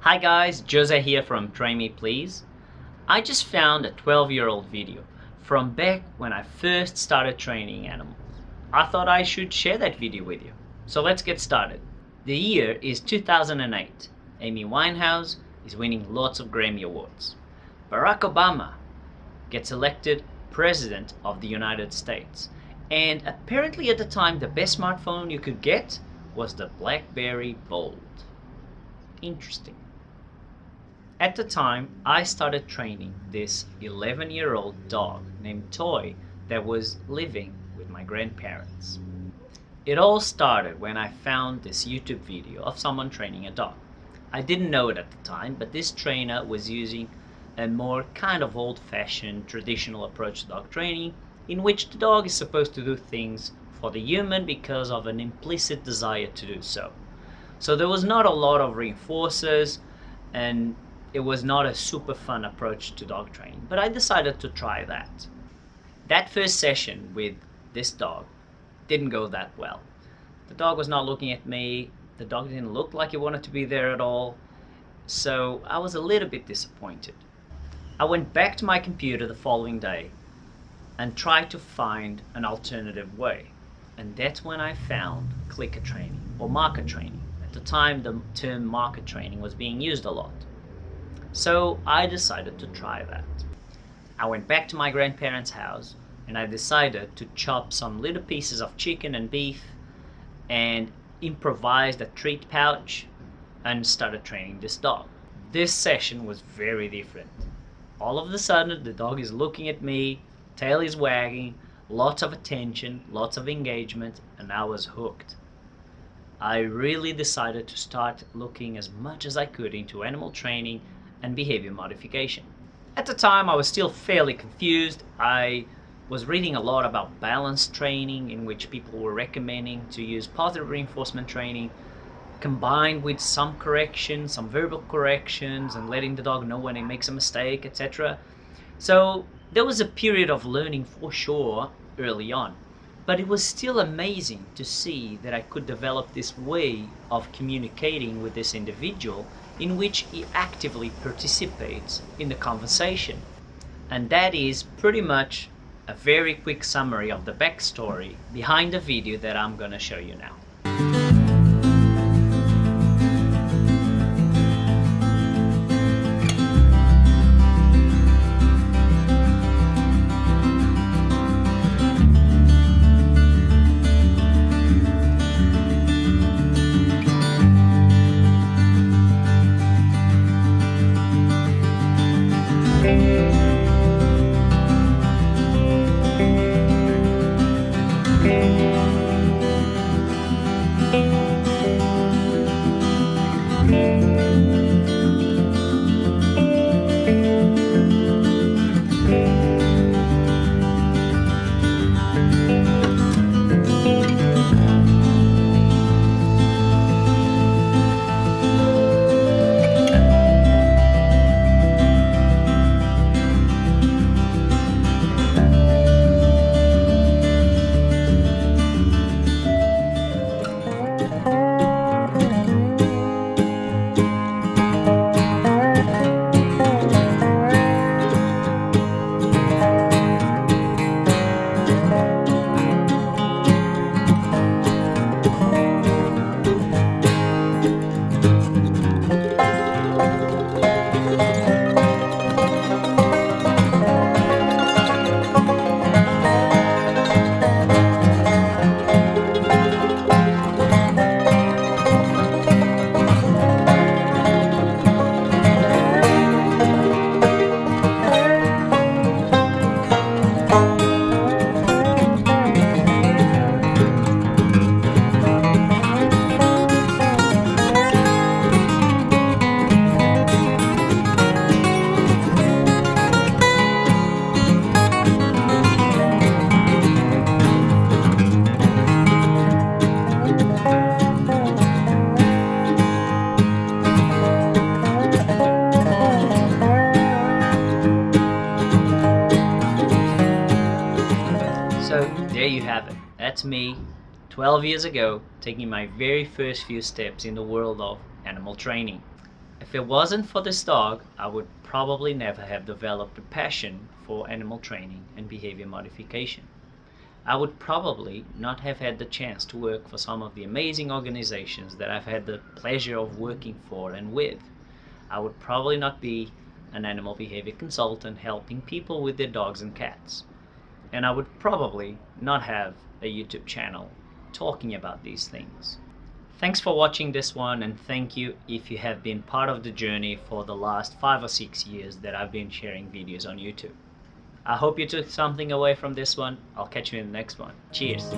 Hi guys, Jose here from Train Me Please. I just found a 12-year-old video from back when I first started training animals. I thought I should share that video with you. So let's get started. The year is 2008. Amy Winehouse is winning lots of Grammy Awards. Barack Obama gets elected President of the United States. And apparently at the time the best smartphone you could get was the BlackBerry Bold. Interesting. At the time, I started training this 11-year-old dog named Toy that was living with my grandparents. It all started when I found this YouTube video of someone training a dog. I didn't know it at the time, but this trainer was using a more kind of old-fashioned traditional approach to dog training, in which the dog is supposed to do things for the human because of an implicit desire to do so. So there was not a lot of reinforcers, and it was not a super fun approach to dog training, but I decided to try that. That first session with this dog didn't go that well. The dog was not looking at me, the dog didn't look like he wanted to be there at all, so I was a little bit disappointed. I went back to my computer the following day and tried to find an alternative way, and that's when I found clicker training or marker training. At the time, the term marker training was being used a lot. So I decided to try that. I went back to my grandparents' house and I decided to chop some little pieces of chicken and beef and improvised a treat pouch and started training this dog. This session was very different. All of a sudden the dog is looking at me, tail is wagging, lots of attention, lots of engagement, and I was hooked. I really decided to start looking as much as I could into animal training and behavior modification. At the time I was still fairly confused. I was reading a lot about balance training, in which people were recommending to use positive reinforcement training combined with some corrections, some verbal corrections, and letting the dog know when he makes a mistake, etc. So there was a period of learning for sure early on, but it was still amazing to see that I could develop this way of communicating with this individual in which he actively participates in the conversation. And that is pretty much a very quick summary of the backstory behind the video that I'm gonna show you now. There you have it. That's me 12 years ago taking my very first few steps in the world of animal training. If it wasn't for this dog, I would probably never have developed a passion for animal training and behavior modification. I would probably not have had the chance to work for some of the amazing organizations that I've had the pleasure of working for and with. I would probably not be an animal behavior consultant helping people with their dogs and cats. And I would probably not have a YouTube channel talking about these things. Thanks for watching this one, and thank you if you have been part of the journey for the last 5 or 6 years that I've been sharing videos on YouTube. I hope you took something away from this one. I'll catch you in the next one. Cheers!